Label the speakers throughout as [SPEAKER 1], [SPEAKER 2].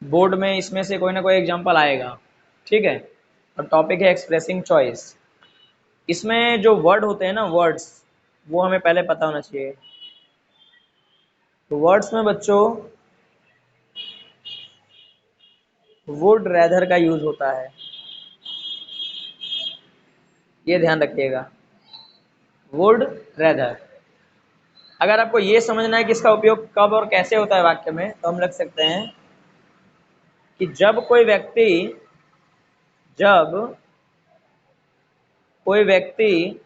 [SPEAKER 1] Board में इसमें से कोई ना कोई एग्जांपल आएगा, ठीक है। और टॉपिक है एक्सप्रेसिंग चॉइस। इसमें जो वर्ड होते हैं ना, वर्ड्स, वो हमें पहले पता होना चाहिए। तो वर्ड्स में बच्चों वुड रैदर का यूज होता है, ये ध्यान रखिएगा, वुड रैदर। अगर आपको ये समझना है कि इसका उपयोग कब और कैसे होता है वाक्य में, तो हम लिख सकते हैं कि जब कोई व्यक्ति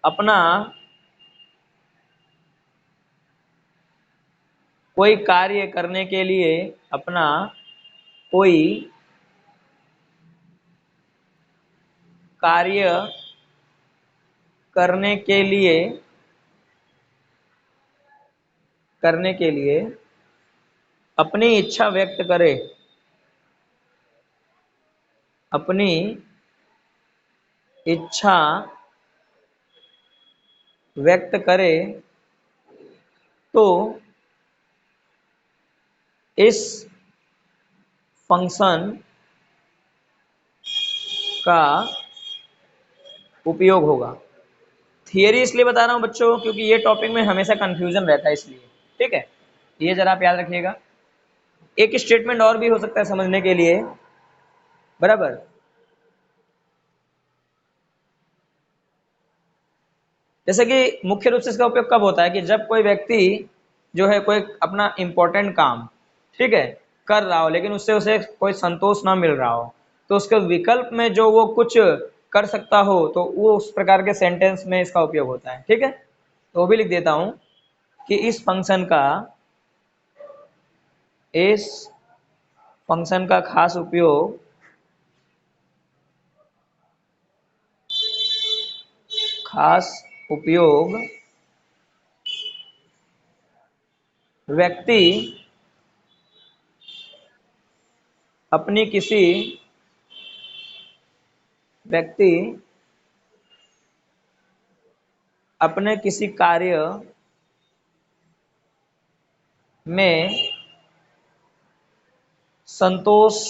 [SPEAKER 1] अपना कोई कार्य करने के लिए अपना कोई कार्य करने के लिए अपनी इच्छा व्यक्त करे, अपनी इच्छा व्यक्त करे, तो इस फंक्शन का उपयोग होगा। थियरी इसलिए बता रहा हूं बच्चों क्योंकि ये टॉपिक में हमेशा कंफ्यूजन रहता है, इसलिए, ठीक है। ये जरा आप याद रखिएगा। एक स्टेटमेंट और भी हो सकता है समझने के लिए, बराबर। जैसे कि मुख्य रूप से इसका उपयोग कब होता है कि जब कोई व्यक्ति जो है कोई अपना इंपॉर्टेंट काम, ठीक है, कर रहा हो, लेकिन उससे उसे कोई संतोष ना मिल रहा हो, तो उसके विकल्प में जो वो कुछ कर सकता हो, तो वो उस प्रकार के सेंटेंस में इसका उपयोग होता है, ठीक है। तो वो भी लिख देता हूं कि इस फंक्शन का खास उपयोग व्यक्ति अपनी किसी व्यक्ति अपने किसी कार्य में संतोष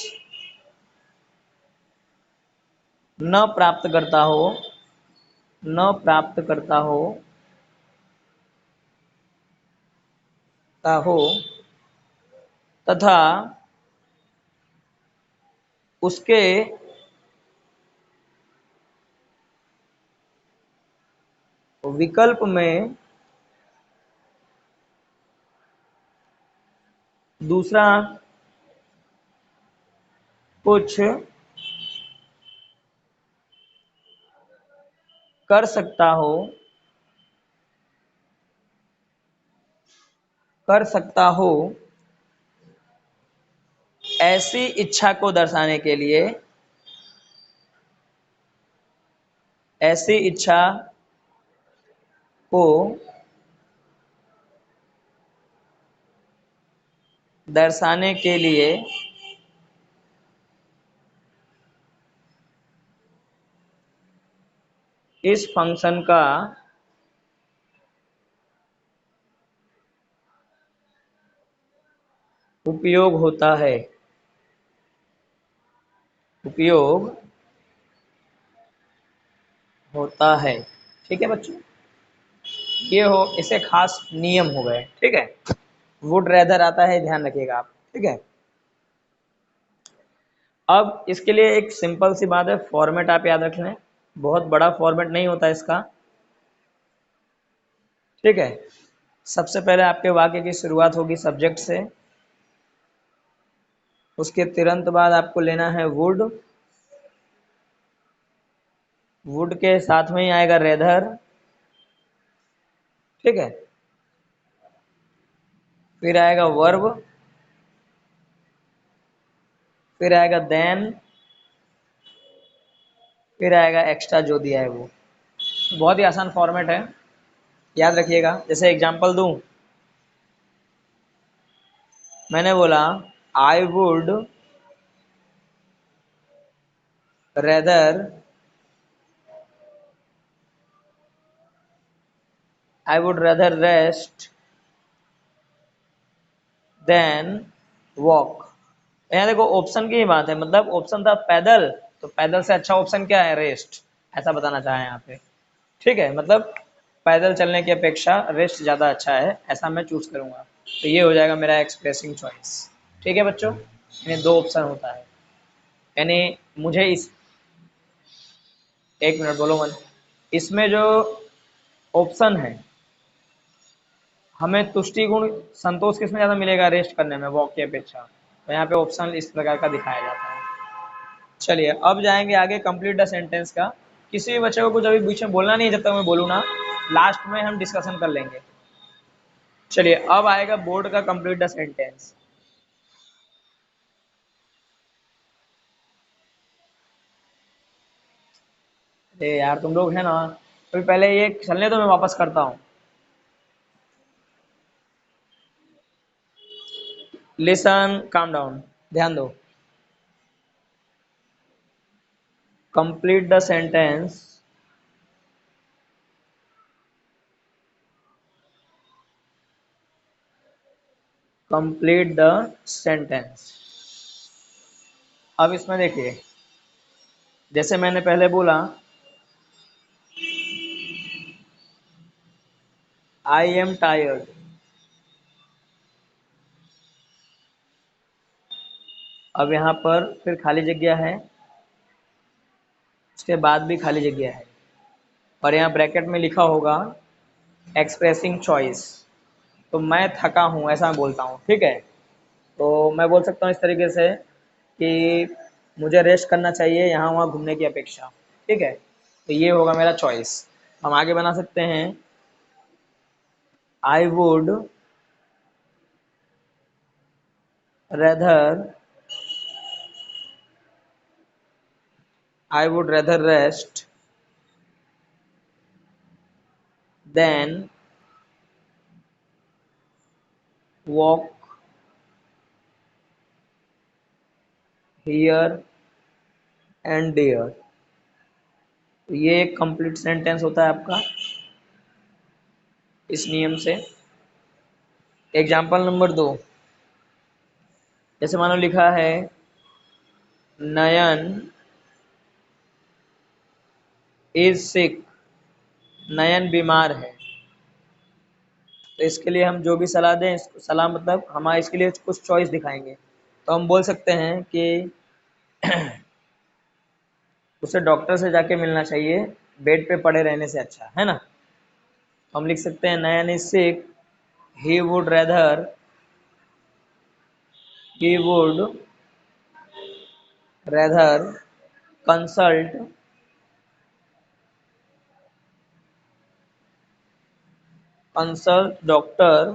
[SPEAKER 1] न प्राप्त करता हो, न प्राप्त करता हो ता हो तथा उसके विकल्प में दूसरा कुछ कर सकता हो, ऐसी इच्छा को दर्शाने के लिए, ऐसी इच्छा को दर्शाने के लिए इस फंक्शन का उपयोग होता है, उपयोग होता है, ठीक है बच्चों। ये हो इसे खास नियम हो गए, ठीक है। वुड रेदर आता है, ध्यान रखिएगा आप, ठीक है। अब इसके लिए एक सिंपल सी बात है, फॉर्मेट आप याद रख लें, बहुत बड़ा फॉर्मेट नहीं होता इसका, ठीक है। सबसे पहले आपके वाक्य की शुरुआत होगी सब्जेक्ट से, उसके तुरंत बाद आपको लेना है वुड, वुड के साथ में ही आएगा रेदर, ठीक है। फिर आएगा वर्ब, फिर आएगा देन, फिर आएगा एक्स्ट्रा जो दिया है वो। बहुत ही आसान फॉर्मेट है, याद रखिएगा। जैसे एग्जांपल दूं, मैंने बोला I would rather rest than walk. यहाँ देखो ऑप्शन की ही बात है, मतलब ऑप्शन था पैदल, तो पैदल से अच्छा ऑप्शन क्या है, रेस्ट, ऐसा बताना चाहे यहाँ पे। ठीक है, मतलब पैदल चलने की अपेक्षा रेस्ट ज़्यादा अच्छा है, ऐसा मैं चूज करूँगा। तो ये हो जाएगा मेरा एक्सप्रेसिंग चॉइस। ठीक है बच्चों, यानी दो ऑप्शन होता है, यानी मुझे इस, एक मिनट बोलो मत, इसमें जो ऑप्शन है, हमें तुष्टि गुण संतोष किसमें ज़्यादा मिलेगा, रेस्ट करने में, वॉक की अपेक्षा। तो यहाँ पे ऑप्शन इस प्रकार का दिखाया जाता है। चलिए अब जाएंगे आगे कंप्लीट द सेंटेंस का। किसी भी बच्चे को कुछ अभी बीच में बोलना नहीं है जब तक मैं बोलूँ ना, लास्ट में हम डिस्कशन कर लेंगे। चलिए अब आएगा बोर्ड का कंप्लीट द सेंटेंस। अरे यार तुम लोग है ना, तो पहले ये चलने तो मैं वापस करता हूँ। लिसन, काम डाउन, ध्यान दो। Complete the sentence, complete the sentence. अब इसमें देखिए, जैसे मैंने पहले बोला, आई एम टायर्ड, अब यहाँ पर फिर खाली जगह है, उसके बाद भी खाली जगह है, और यहाँ ब्रैकेट में लिखा होगा एक्सप्रेसिंग चॉइस। तो मैं थका हूँ ऐसा मैं बोलता हूँ, ठीक है। तो मैं बोल सकता हूँ इस तरीके से कि मुझे रेस्ट करना चाहिए यहाँ वहाँ घूमने की अपेक्षा, ठीक है। तो ये होगा मेरा चॉइस। हम आगे बना सकते हैं, I would rather, I would rather rest than walk here and there. ये एक कंप्लीट सेंटेंस होता है आपका इस नियम से। एग्जाम्पल नंबर 2, जैसे मानो लिखा है नयन इज सिक, नयन बीमार है। तो इसके लिए हम जो भी सलाह दें, इसको सलाह मतलब हम इसके लिए कुछ चॉइस दिखाएंगे। तो हम बोल सकते हैं कि उसे डॉक्टर से जाके मिलना चाहिए, बेड पे पड़े रहने से अच्छा है ना। तो हम लिख सकते हैं Nayan is sick, he would rather, he would rather consult consult doctor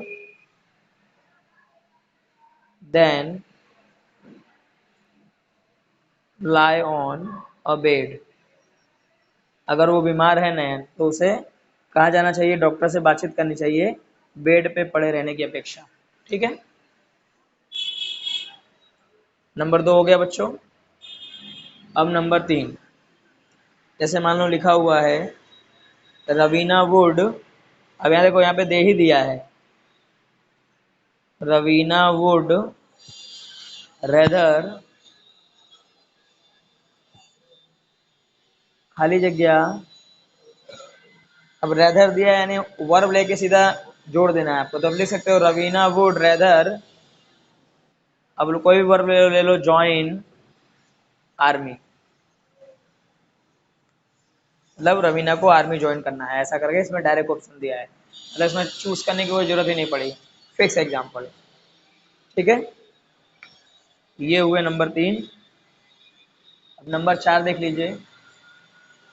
[SPEAKER 1] than lie on a bed. अगर वो बीमार है नयन, तो उसे कहा जाना चाहिए, डॉक्टर से बातचीत करनी चाहिए, बेड पे पड़े रहने की अपेक्षा। ठीक है, नंबर 2 हो गया बच्चों। अब नंबर 3, जैसे मान लो लिखा हुआ है रवीना वुड, अब यहाँ देखो यहाँ पे दे ही दिया है, रवीना वुड रेदर, खाली जगह, अब रेदर दिया है, यानी वर्ब लेके सीधा जोड़ देना है आपको। तो अब लिख सकते हो रवीना वुड रेदर, अब कोई भी वर्ब ले लो, ज्वाइन आर्मी, मतलब रवीना को आर्मी ज्वाइन करना है, ऐसा करके इसमें डायरेक्ट ऑप्शन दिया है, मतलब इसमें चूज करने की कोई जरूरत ही नहीं पड़ी, फिक्स एग्जाम्पल। ठीक है, ये हुए नंबर 3। अब नंबर 4 देख लीजिए,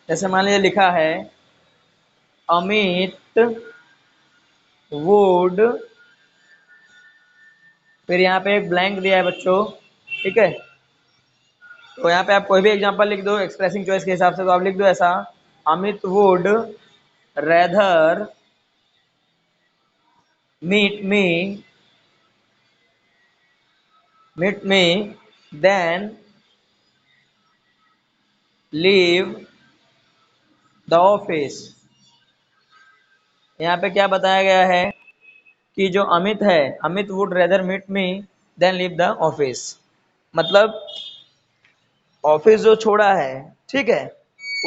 [SPEAKER 1] जैसे मान लीजिए लिखा है अमित वुड, फिर यहाँ पे एक ब्लैंक दिया है बच्चों, ठीक है। तो यहाँ पे आप कोई भी एग्जांपल लिख दो एक्सप्रेसिंग चॉइस के हिसाब से, तो आप लिख दो ऐसा, Amit would rather meet me meet me than leave the office. यहाँ पे क्या बताया गया है, कि जो अमित है, Amit would rather meet me than leave the office. मतलब ऑफिस जो छोड़ा है, ठीक है,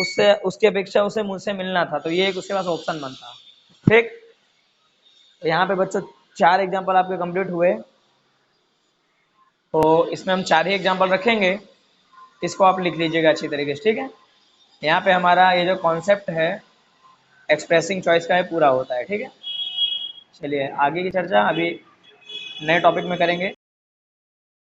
[SPEAKER 1] उससे उसकी अपेक्षा उसे मुझसे मिलना था, तो ये एक उसके पास ऑप्शन बनता। ठीक, तो यहाँ पे बच्चों 4 एग्जाम्पल आपके कंप्लीट हुए। तो इसमें हम 4 ही एग्जाम्पल रखेंगे, इसको आप लिख लीजिएगा अच्छी तरीके से, ठीक है। यहाँ पे हमारा ये जो कॉन्सेप्ट है एक्सप्रेसिंग चॉइस का है पूरा होता है, ठीक है। चलिए आगे की चर्चा अभी नए टॉपिक में करेंगे।